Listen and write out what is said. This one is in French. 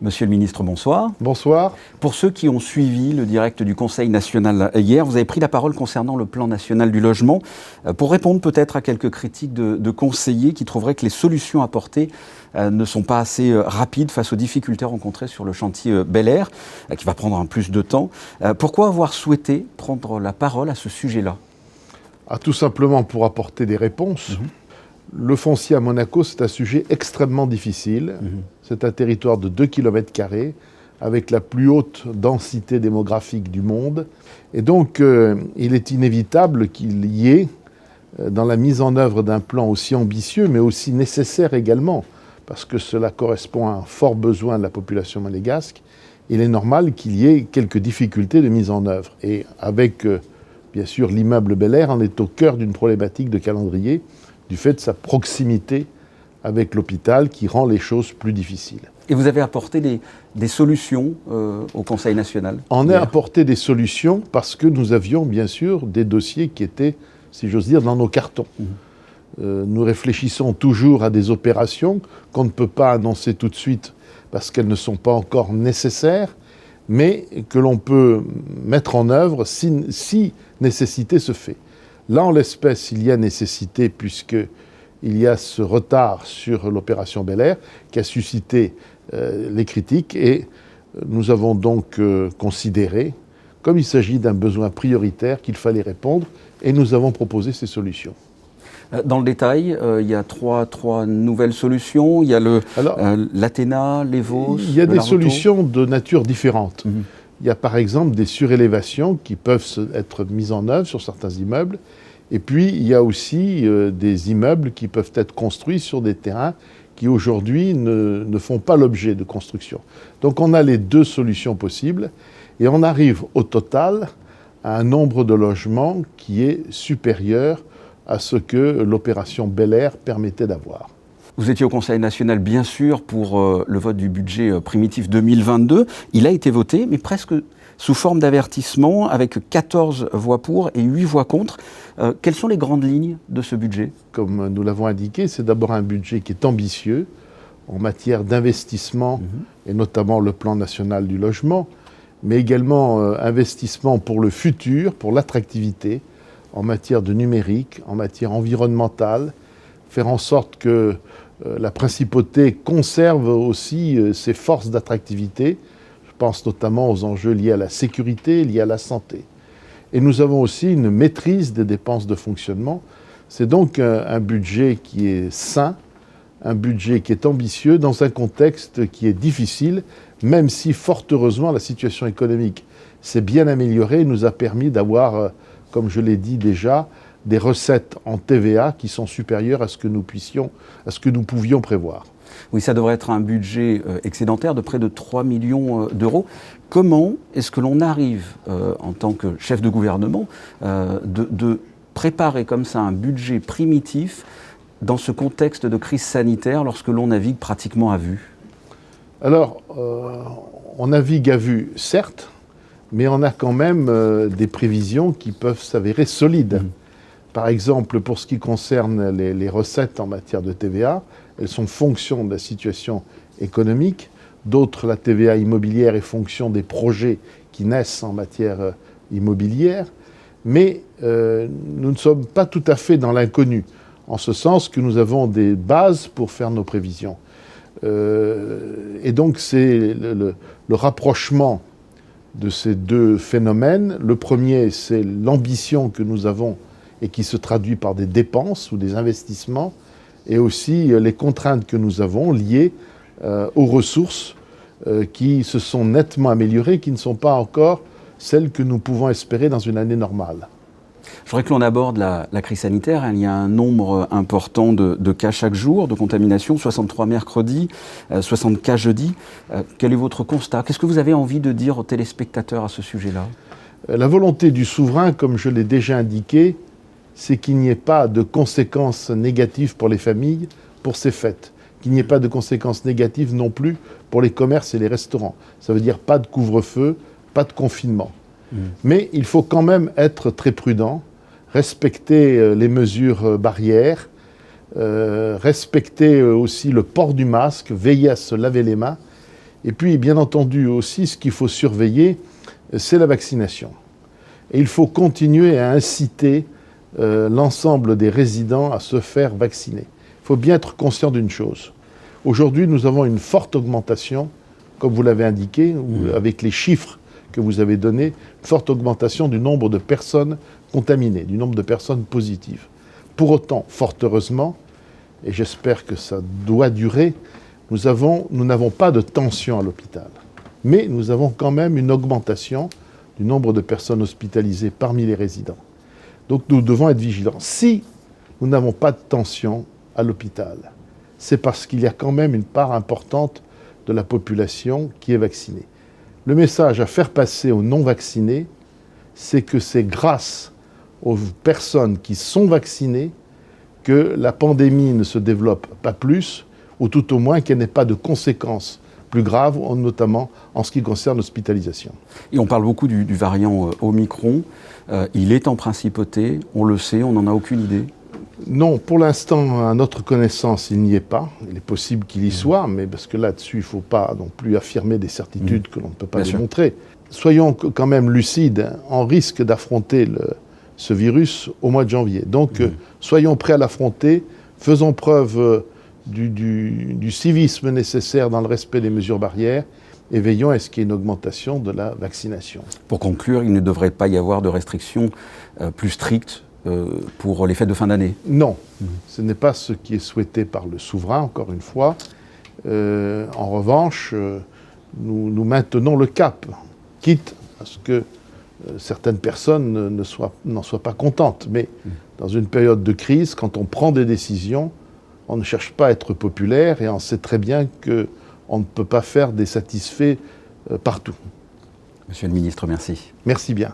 Monsieur le ministre, bonsoir. Bonsoir. Pour ceux qui ont suivi le direct du Conseil national hier, vous avez pris la parole concernant le plan national du logement pour répondre peut-être à quelques critiques de conseillers qui trouveraient que les solutions apportées ne sont pas assez rapides face aux difficultés rencontrées sur le chantier Bel Air, qui va prendre un plus de temps. Pourquoi avoir souhaité prendre la parole à ce sujet-là ? Tout simplement pour apporter des réponses. Le foncier à Monaco, c'est un sujet extrêmement difficile. C'est un territoire de 2 km² avec la plus haute densité démographique du monde. Et donc, il est inévitable qu'il y ait, dans la mise en œuvre d'un plan aussi ambitieux, mais aussi nécessaire également, parce que cela correspond à un fort besoin de la population monégasque, il est normal qu'il y ait quelques difficultés de mise en œuvre. Et avec, bien sûr, l'immeuble Bel Air, on est au cœur d'une problématique de calendrier, du fait de sa proximité avec l'hôpital qui rend les choses plus difficiles. Et vous avez apporté des solutions au Conseil national ? On a apporté des solutions parce que nous avions bien sûr des dossiers qui étaient, si j'ose dire, dans nos cartons. Nous réfléchissons toujours à des opérations qu'on ne peut pas annoncer tout de suite parce qu'elles ne sont pas encore nécessaires, mais que l'on peut mettre en œuvre si nécessité se fait. Là, en l'espèce, il y a nécessité puisqu'il y a ce retard sur l'opération Bel Air qui a suscité les critiques et nous avons donc considéré, comme il s'agit d'un besoin prioritaire, qu'il fallait répondre et nous avons proposé ces solutions. Dans le détail, il y a trois nouvelles solutions. Il y a l'Athéna, l'Evos. Il y a des solutions de nature différente. Il y a par exemple des surélévations qui peuvent être mises en œuvre sur certains immeubles. Et puis, il y a aussi des immeubles qui peuvent être construits sur des terrains qui aujourd'hui ne font pas l'objet de construction. Donc on a les deux solutions possibles et on arrive au total à un nombre de logements qui est supérieur à ce que l'opération Bel Air permettait d'avoir. Vous étiez au Conseil national, bien sûr, pour le vote du budget primitif 2022. Il a été voté, mais presque sous forme d'avertissement, avec 14 voix pour et 8 voix contre. Quelles sont les grandes lignes de ce budget ? Comme nous l'avons indiqué, c'est d'abord un budget qui est ambitieux en matière d'investissement, et notamment le plan national du logement, mais également investissement pour le futur, pour l'attractivité, en matière de numérique, en matière environnementale, faire en sorte que la principauté conserve aussi ses forces d'attractivité. Je pense notamment aux enjeux liés à la sécurité, liés à la santé. Et nous avons aussi une maîtrise des dépenses de fonctionnement. C'est donc un budget qui est sain, un budget qui est ambitieux dans un contexte qui est difficile, même si fort heureusement la situation économique s'est bien améliorée et nous a permis d'avoir, comme je l'ai dit déjà, des recettes en TVA qui sont supérieures à ce que nous pouvions prévoir. Oui, ça devrait être un budget excédentaire de près de 3 millions d'euros. Comment est-ce que l'on arrive, en tant que chef de gouvernement, de préparer comme ça un budget primitif dans ce contexte de crise sanitaire lorsque l'on navigue pratiquement à vue ? Alors, on navigue à vue, certes, mais on a quand même des prévisions qui peuvent s'avérer solides. Par exemple, pour ce qui concerne les recettes en matière de TVA, elles sont fonction de la situation économique. D'autres, la TVA immobilière est fonction des projets qui naissent en matière immobilière. Mais nous ne sommes pas tout à fait dans l'inconnu, en ce sens que nous avons des bases pour faire nos prévisions. Et donc, c'est le rapprochement de ces deux phénomènes. Le premier, c'est l'ambition que nous avons et qui se traduit par des dépenses ou des investissements, et aussi les contraintes que nous avons liées aux ressources qui se sont nettement améliorées, qui ne sont pas encore celles que nous pouvons espérer dans une année normale. Je voudrais que l'on aborde la crise sanitaire. Il y a un nombre important de cas chaque jour, de contamination, 63 mercredi, 60 cas jeudi. Quel est votre constat ? Qu'est-ce que vous avez envie de dire aux téléspectateurs à ce sujet-là ? La volonté du souverain, comme je l'ai déjà indiqué, c'est qu'il n'y ait pas de conséquences négatives pour les familles, pour ces fêtes. Qu'il n'y ait pas de conséquences négatives non plus pour les commerces et les restaurants. Ça veut dire pas de couvre-feu, pas de confinement. Mais il faut quand même être très prudent, respecter les mesures barrières, respecter aussi le port du masque, veiller à se laver les mains Et puis, bien entendu aussi, ce qu'il faut surveiller, c'est la vaccination. Et il faut continuer à inciter l'ensemble des résidents à se faire vacciner. Il faut bien être conscient d'une chose. Aujourd'hui, nous avons une forte augmentation, comme vous l'avez indiqué, avec les chiffres que vous avez donnés, une forte augmentation du nombre de personnes contaminées, du nombre de personnes positives. Pour autant, fort heureusement, et j'espère que ça doit durer, nous n'avons pas de tension à l'hôpital. Mais nous avons quand même une augmentation du nombre de personnes hospitalisées parmi les résidents. Donc nous devons être vigilants. Si nous n'avons pas de tension à l'hôpital, c'est parce qu'il y a quand même une part importante de la population qui est vaccinée. Le message à faire passer aux non-vaccinés, c'est que c'est grâce aux personnes qui sont vaccinées que la pandémie ne se développe pas plus, ou tout au moins qu'elle n'ait pas de conséquences plus graves, notamment en ce qui concerne l'hospitalisation. Et on parle beaucoup du variant Omicron. Il est en principauté, on le sait, on n'en a aucune idée? Non, pour l'instant, à notre connaissance, il n'y est pas. Il est possible qu'il y soit, mais parce que là-dessus, il ne faut pas non plus affirmer des certitudes que l'on ne peut pas démontrer. Soyons quand même lucides, on risque d'affronter ce virus au mois de janvier. Donc, soyons prêts à l'affronter, faisons preuve du civisme nécessaire dans le respect des mesures barrières et veillons à ce qu'il y ait une augmentation de la vaccination. Pour conclure, il ne devrait pas y avoir de restrictions plus strictes pour les fêtes de fin d'année? Non, ce n'est pas ce qui est souhaité par le souverain, encore une fois. En revanche, nous maintenons le cap, quitte à ce que certaines personnes n'en soient pas contentes. Mais dans une période de crise, quand on prend des décisions, on ne cherche pas à être populaire et on sait très bien qu'on ne peut pas faire des satisfaits partout. Monsieur le ministre, merci. Merci bien.